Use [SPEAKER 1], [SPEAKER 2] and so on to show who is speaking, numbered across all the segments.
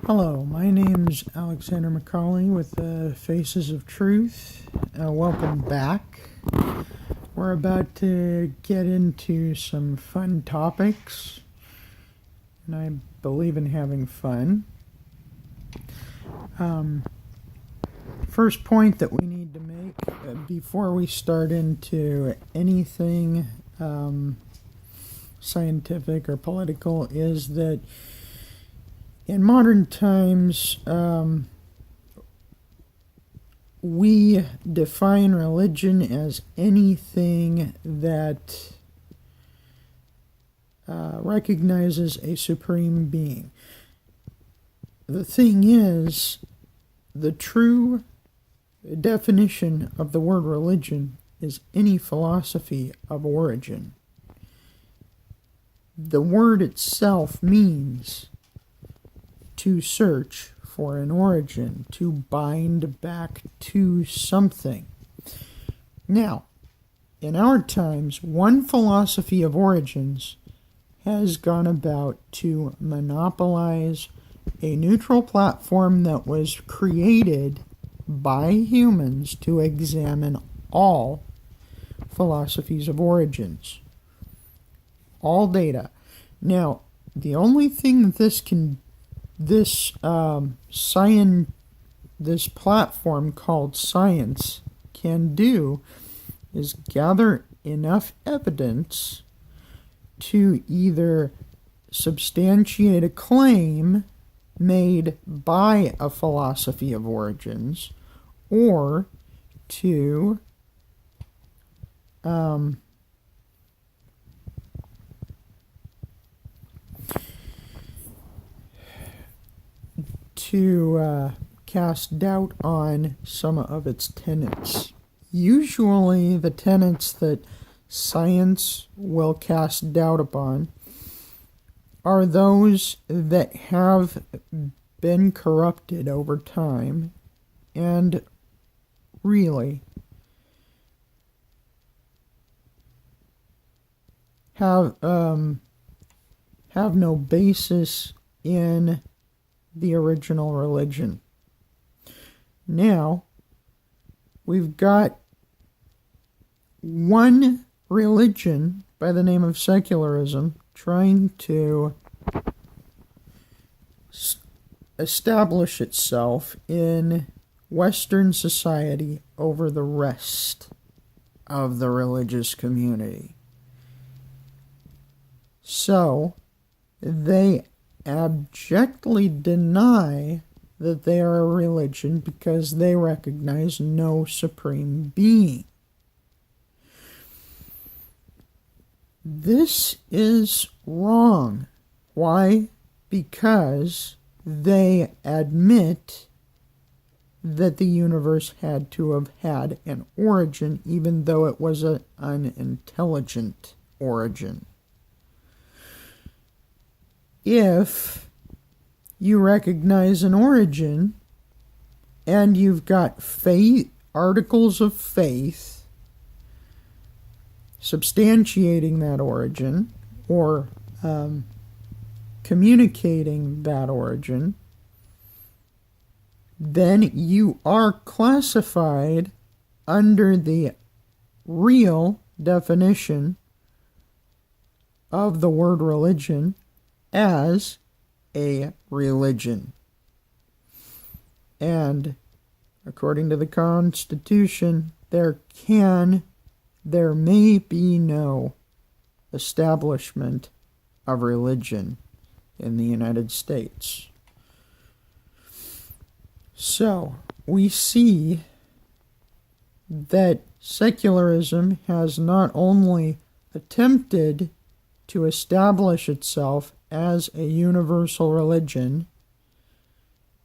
[SPEAKER 1] Hello, my name's Alexander McCauley with the Faces of Truth. Welcome back. We're about to get into some fun topics, and I believe in having fun. First point that we need to make before we start into anything scientific or political is that in modern times, we define religion as anything that recognizes a supreme being. The thing is, the true definition of the word religion is any philosophy of origin. The word itself means to search for an origin, to bind back to something. Now, in our times, one philosophy of origins has gone about to monopolize a neutral platform that was created by humans to examine all philosophies of origins, all data. Now, the only thing that this platform called science can do is gather enough evidence to either substantiate a claim made by a philosophy of origins or to cast doubt on some of its tenets. Usually the tenets that science will cast doubt upon are those that have been corrupted over time and really have no basis in the original religion. Now, we've got one religion by the name of secularism trying to establish itself in Western society over the rest of the religious community. So, they abjectly deny that they are a religion because they recognize no supreme being. This is wrong. Why? Because they admit that the universe had to have had an origin, even though it was an unintelligent origin. If you recognize an origin and you've got articles of faith substantiating that origin or communicating that origin, then you are classified under the real definition of the word religion as a religion. And according to the Constitution, there may be no establishment of religion in the United States. So, we see that secularism has not only attempted to establish itself as a universal religion,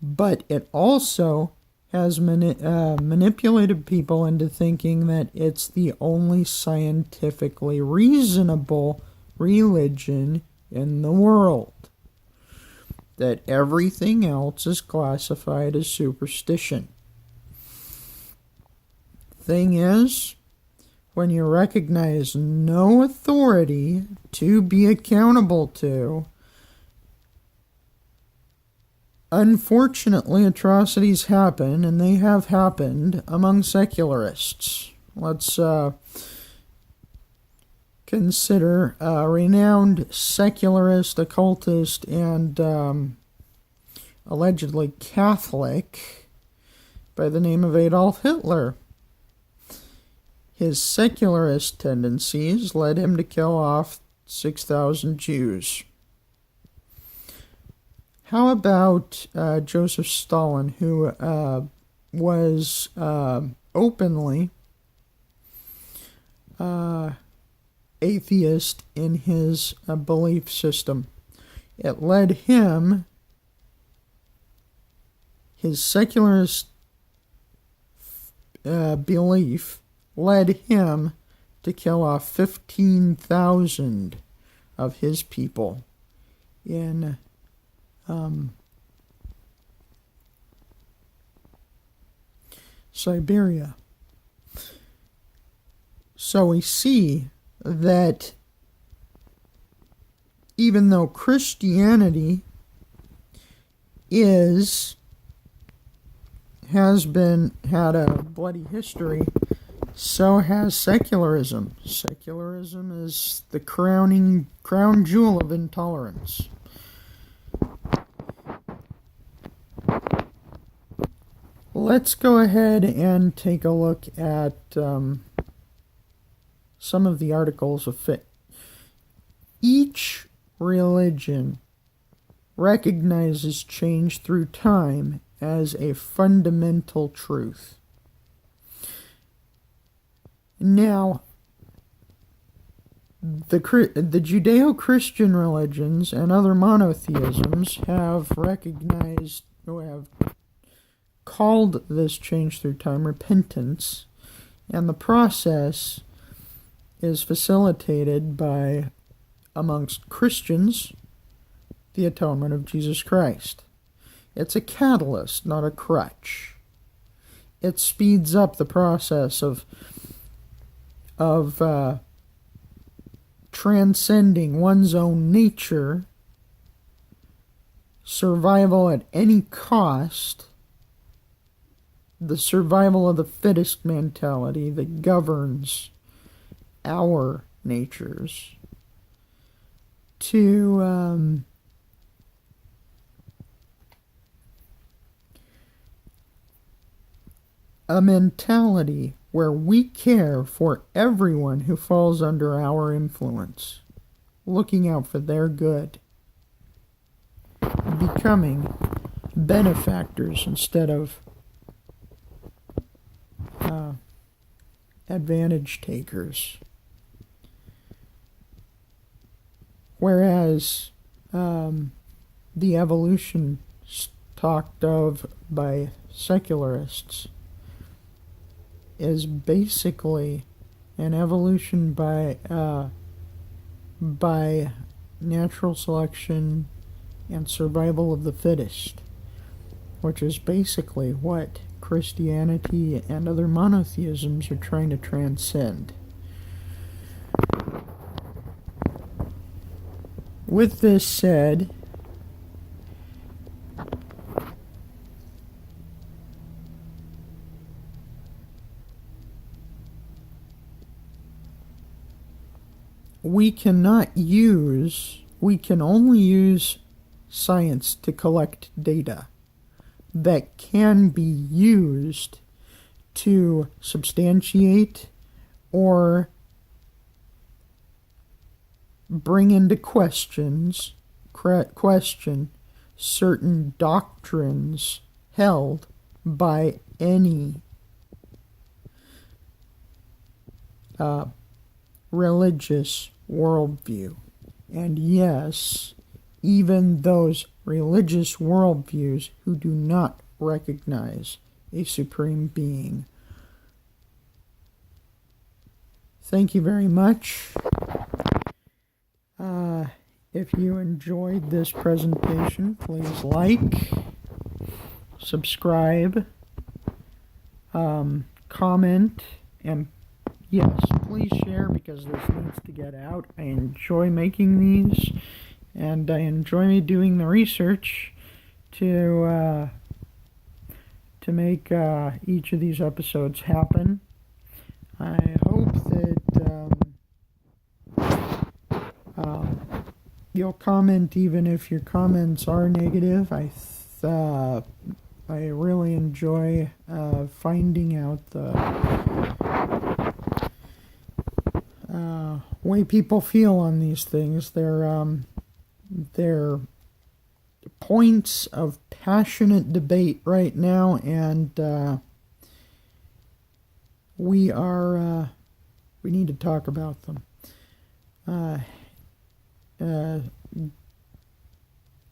[SPEAKER 1] but it also has manipulated people into thinking that it's the only scientifically reasonable religion in the world, that everything else is classified as superstition. Thing is, when you recognize no authority to be accountable to, Unfortunately, atrocities happen, and they have happened among secularists. Let's consider a renowned secularist, occultist, and allegedly Catholic by the name of Adolf Hitler. His secularist tendencies led him to kill off 6,000 Jews. How about Joseph Stalin, who was openly atheist in his belief system? It led him, his secularist belief led him to kill off 15,000 of his people in Siberia. So we see that even though Christianity has had a bloody history, so has secularism. Secularism is the crown jewel of intolerance. Let's go ahead and take a look at some of the articles of faith. Each religion recognizes change through time as a fundamental truth. Now, the Judeo-Christian religions and other monotheisms have called this change through time repentance, and the process is facilitated by, amongst Christians, the atonement of Jesus Christ. It's a catalyst, not a crutch. It speeds up the process of transcending one's own nature, survival at any cost, the survival of the fittest mentality that governs our natures, to a mentality where we care for everyone who falls under our influence, looking out for their good, becoming benefactors instead of advantage takers. Whereas the evolution talked of by secularists is basically an evolution by natural selection and survival of the fittest, which is basically what Christianity and other monotheisms are trying to transcend. With this said, we can only use science to collect data that can be used to substantiate or bring into question certain doctrines held by any religious worldview. And yes, even those religious worldviews who do not recognize a supreme being. Thank you very much. If you enjoyed this presentation, please like, subscribe, comment, and yes, please share, because this needs to get out. I enjoy making these, and I enjoy doing the research to make each of these episodes happen. I hope that you'll comment, even if your comments are negative. I really enjoy finding out the way people feel on these things. They're points of passionate debate right now, and we need to talk about them.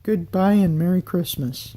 [SPEAKER 1] Goodbye and Merry Christmas.